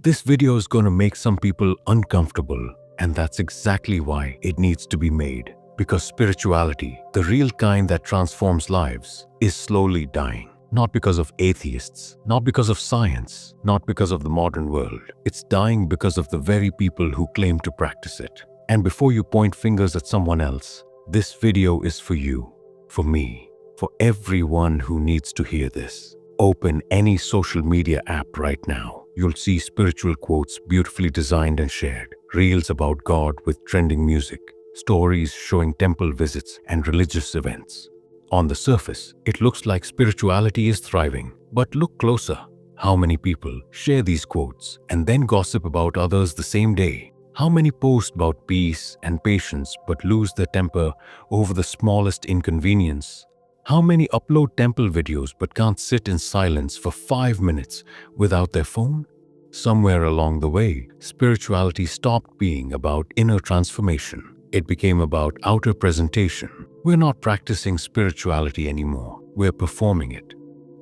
This video is going to make some people uncomfortable, and that's exactly why it needs to be made. Because spirituality, the real kind that transforms lives, is slowly dying. Not because of atheists, not because of science, not because of the modern world. It's dying because of the very people who claim to practice it. And before you point fingers at someone else, this video is for you, for me, for everyone who needs to hear this. Open any social media app right now. You'll see spiritual quotes beautifully designed and shared, reels about God with trending music, stories showing temple visits and religious events. On the surface, it looks like spirituality is thriving, but look closer. How many people share these quotes and then gossip about others the same day? How many post about peace and patience but lose their temper over the smallest inconvenience? How many upload temple videos but can't sit in silence for 5 minutes without their phone? Somewhere along the way, spirituality stopped being about inner transformation. It became about outer presentation. We're not practicing spirituality anymore. We're performing it.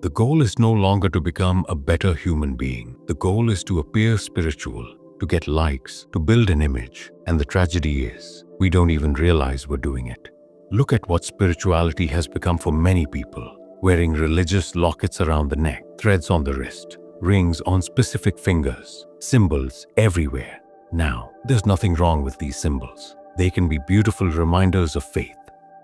The goal is no longer to become a better human being. The goal is to appear spiritual, to get likes, to build an image. And the tragedy is, we don't even realize we're doing it. Look at what spirituality has become for many people. Wearing religious lockets around the neck, threads on the wrist, rings on specific fingers, symbols everywhere. Now, there's nothing wrong with these symbols. They can be beautiful reminders of faith.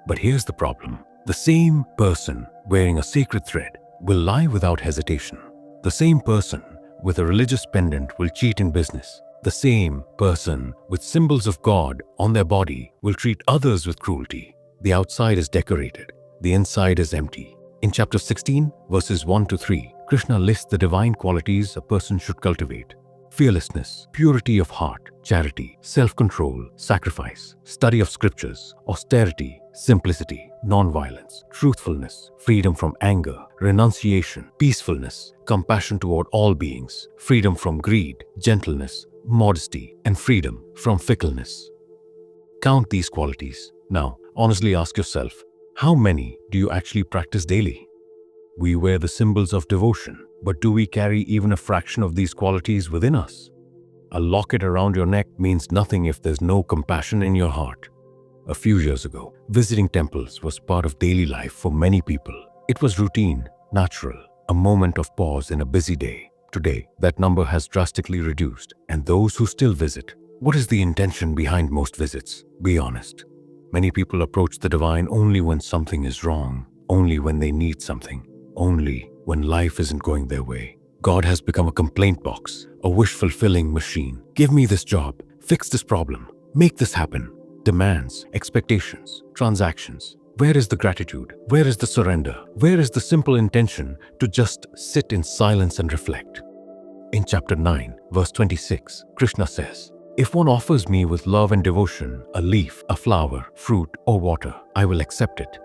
But here's the problem. The same person wearing a sacred thread will lie without hesitation. The same person with a religious pendant will cheat in business. The same person with symbols of God on their body will treat others with cruelty. The outside is decorated, the inside is empty. In chapter 16, verses 1 to 3, Krishna lists the divine qualities a person should cultivate. Fearlessness, purity of heart, charity, self-control, sacrifice, study of scriptures, austerity, simplicity, non-violence, truthfulness, freedom from anger, renunciation, peacefulness, compassion toward all beings, freedom from greed, gentleness, modesty, and freedom from fickleness. Count these qualities. Now, honestly ask yourself, how many do you actually practice daily? We wear the symbols of devotion, but do we carry even a fraction of these qualities within us? A locket around your neck means nothing if there's no compassion in your heart. A few years ago, visiting temples was part of daily life for many people. It was routine, natural, a moment of pause in a busy day. Today, that number has drastically reduced, and those who still visit, what is the intention behind most visits? Be honest. Many people approach the divine only when something is wrong, only when they need something, only when life isn't going their way. God has become a complaint box, a wish-fulfilling machine. Give me this job, fix this problem, make this happen. Demands, expectations, transactions. Where is the gratitude? Where is the surrender? Where is the simple intention to just sit in silence and reflect? In chapter 9, verse 26, Krishna says, "If one offers me with love and devotion a leaf, a flower, fruit, or water, I will accept it."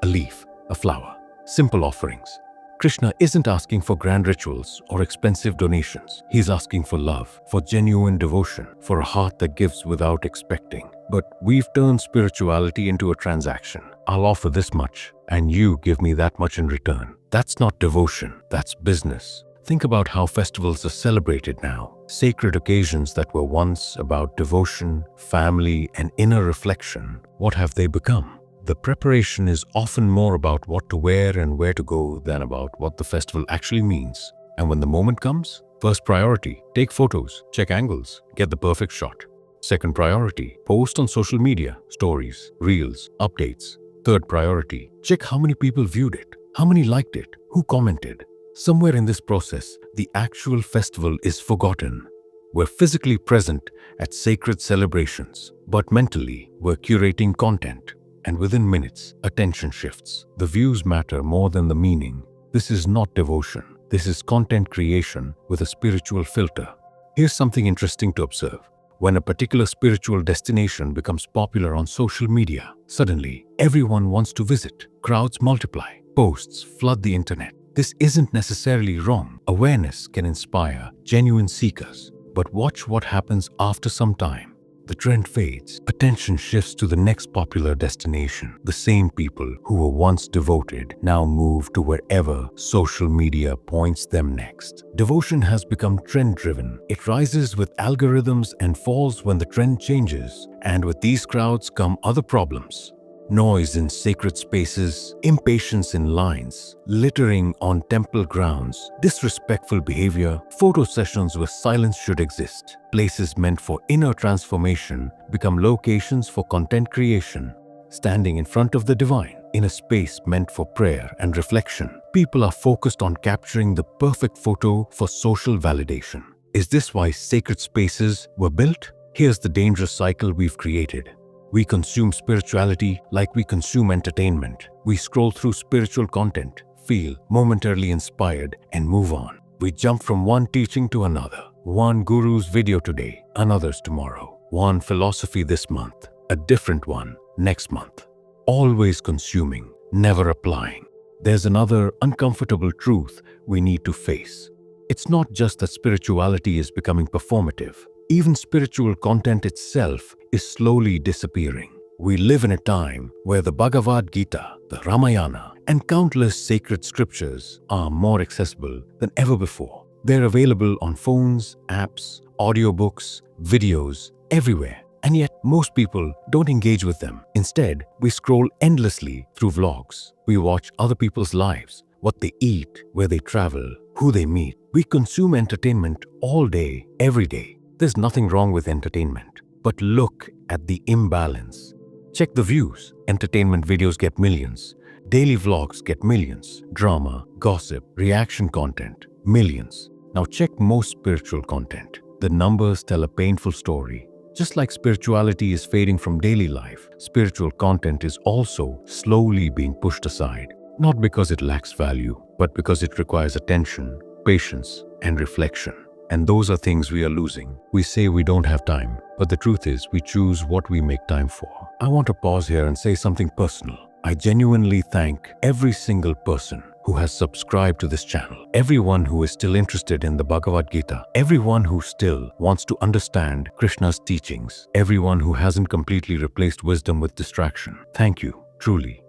A leaf, a flower, simple offerings. Krishna isn't asking for grand rituals or expensive donations. He's asking for love, for genuine devotion, for a heart that gives without expecting. But we've turned spirituality into a transaction. I'll offer this much, and you give me that much in return. That's not devotion, that's business. Think about how festivals are celebrated now. Sacred occasions that were once about devotion, family, and inner reflection. What have they become? The preparation is often more about what to wear and where to go than about what the festival actually means. And when the moment comes, first priority, take photos, check angles, get the perfect shot. Second priority, post on social media, stories, reels, updates. Third priority, check how many people viewed it, how many liked it, who commented. Somewhere in this process, the actual festival is forgotten. We're physically present at sacred celebrations, but mentally, we're curating content. And within minutes, attention shifts. The views matter more than the meaning. This is not devotion. This is content creation with a spiritual filter. Here's something interesting to observe. When a particular spiritual destination becomes popular on social media, suddenly everyone wants to visit. Crowds multiply. Posts flood the internet. This isn't necessarily wrong. Awareness can inspire genuine seekers. But watch what happens after some time. The trend fades. Attention shifts to the next popular destination. The same people who were once devoted now move to wherever social media points them next. Devotion has become trend-driven. It rises with algorithms and falls when the trend changes. And with these crowds come other problems. Noise in sacred spaces, impatience in lines, littering on temple grounds, disrespectful behavior, photo sessions where silence should exist. Places meant for inner transformation become locations for content creation. Standing in front of the divine, in a space meant for prayer and reflection, people are focused on capturing the perfect photo for social validation. Is this why sacred spaces were built? Here's the dangerous cycle we've created. We consume spirituality like we consume entertainment. We scroll through spiritual content, feel momentarily inspired, and move on. We jump from one teaching to another. One guru's video today, another's tomorrow. One philosophy this month, a different one next month. Always consuming, never applying. There's another uncomfortable truth we need to face. It's not just that spirituality is becoming performative. Even spiritual content itself is slowly disappearing. We live in a time where the Bhagavad Gita, the Ramayana, and countless sacred scriptures are more accessible than ever before. They're available on phones, apps, audiobooks, videos, everywhere. And yet, most people don't engage with them. Instead, we scroll endlessly through vlogs. We watch other people's lives, what they eat, where they travel, who they meet. We consume entertainment all day, every day. There's nothing wrong with entertainment, but look at the imbalance. Check the views. Entertainment videos get millions. Daily vlogs get millions. Drama, gossip, reaction content, millions. Now check most spiritual content. The numbers tell a painful story. Just like spirituality is fading from daily life, spiritual content is also slowly being pushed aside. Not because it lacks value, but because it requires attention, patience, and reflection. And those are things we are losing. We say we don't have time, but the truth is we choose what we make time for. I want to pause here and say something personal. I genuinely thank every single person who has subscribed to this channel, everyone who is still interested in the Bhagavad Gita, everyone who still wants to understand Krishna's teachings, everyone who hasn't completely replaced wisdom with distraction. Thank you, truly.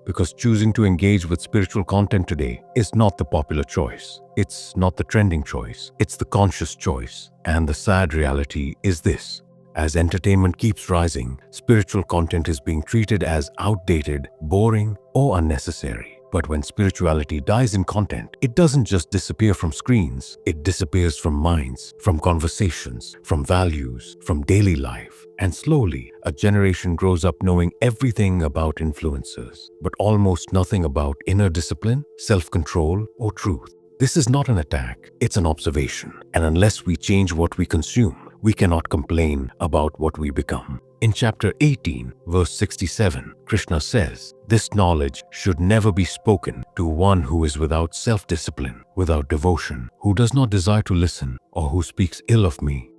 Because choosing to engage with spiritual content today is not the popular choice. It's not the trending choice. It's the conscious choice. And the sad reality is this. As entertainment keeps rising, spiritual content is being treated as outdated, boring, or unnecessary. But when spirituality dies in content, it doesn't just disappear from screens. It disappears from minds, from conversations, from values, from daily life. And slowly, a generation grows up knowing everything about influencers, but almost nothing about inner discipline, self-control, or truth. This is not an attack, it's an observation. And unless we change what we consume, we cannot complain about what we become. In chapter 18, verse 67, Krishna says, "This knowledge should never be spoken to one who is without self-discipline, without devotion, who does not desire to listen, or who speaks ill of me."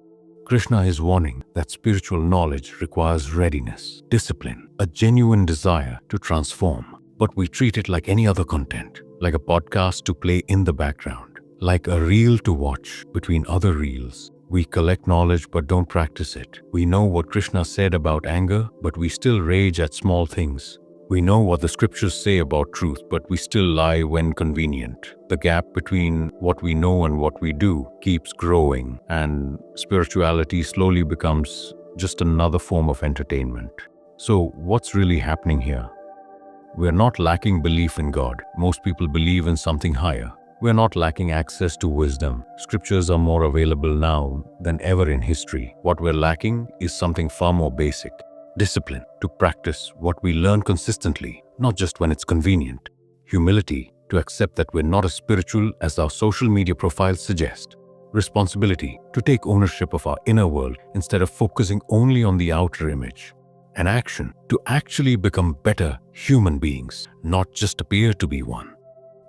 Krishna is warning that spiritual knowledge requires readiness, discipline, a genuine desire to transform. But we treat it like any other content, like a podcast to play in the background, like a reel to watch between other reels. We collect knowledge but don't practice it. We know what Krishna said about anger, but we still rage at small things. We know what the scriptures say about truth, but we still lie when convenient. The gap between what we know and what we do keeps growing, and spirituality slowly becomes just another form of entertainment. So what's really happening here? We're not lacking belief in God. Most people believe in something higher. We're not lacking access to wisdom. Scriptures are more available now than ever in history. What we're lacking is something far more basic. Discipline to practice what we learn consistently, not just when it's convenient. Humility to accept that we're not as spiritual as our social media profiles suggest. Responsibility to take ownership of our inner world instead of focusing only on the outer image. And action to actually become better human beings, not just appear to be one.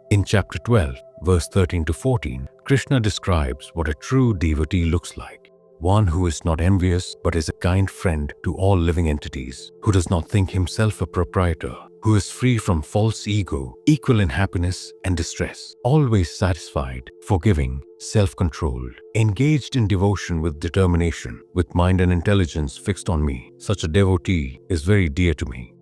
In chapter 12, verse 13 to 14, Krishna describes what a true devotee looks like. One who is not envious but is a kind friend to all living entities, who does not think himself a proprietor, who is free from false ego, equal in happiness and distress, always satisfied, forgiving, self-controlled, engaged in devotion with determination, with mind and intelligence fixed on me. Such a devotee is very dear to me.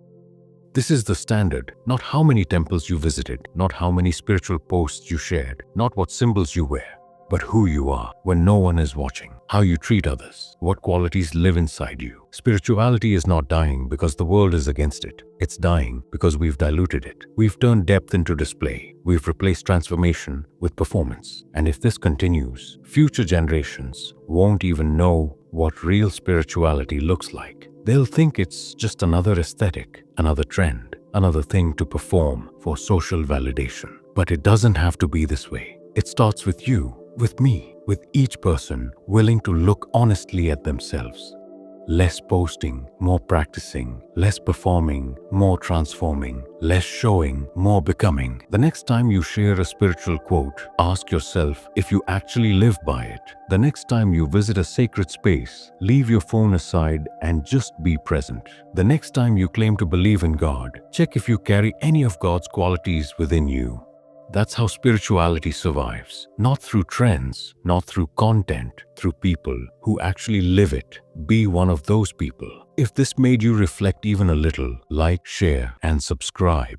This is the standard, not how many temples you visited, not how many spiritual posts you shared, not what symbols you wear, but who you are when no one is watching, how you treat others, what qualities live inside you. Spirituality is not dying because the world is against it. It's dying because we've diluted it. We've turned depth into display. We've replaced transformation with performance. And if this continues, future generations won't even know what real spirituality looks like. They'll think it's just another aesthetic, another trend, another thing to perform for social validation. But it doesn't have to be this way. It starts with you, with me, with each person willing to look honestly at themselves. Less posting, more practicing, less performing, more transforming, less showing, more becoming. The next time you share a spiritual quote, ask yourself if you actually live by it. The next time you visit a sacred space, leave your phone aside and just be present. The next time you claim to believe in God, check if you carry any of God's qualities within you. That's how spirituality survives. Not through trends, not through content, through people who actually live it. Be one of those people. If this made you reflect even a little, like, share, and subscribe.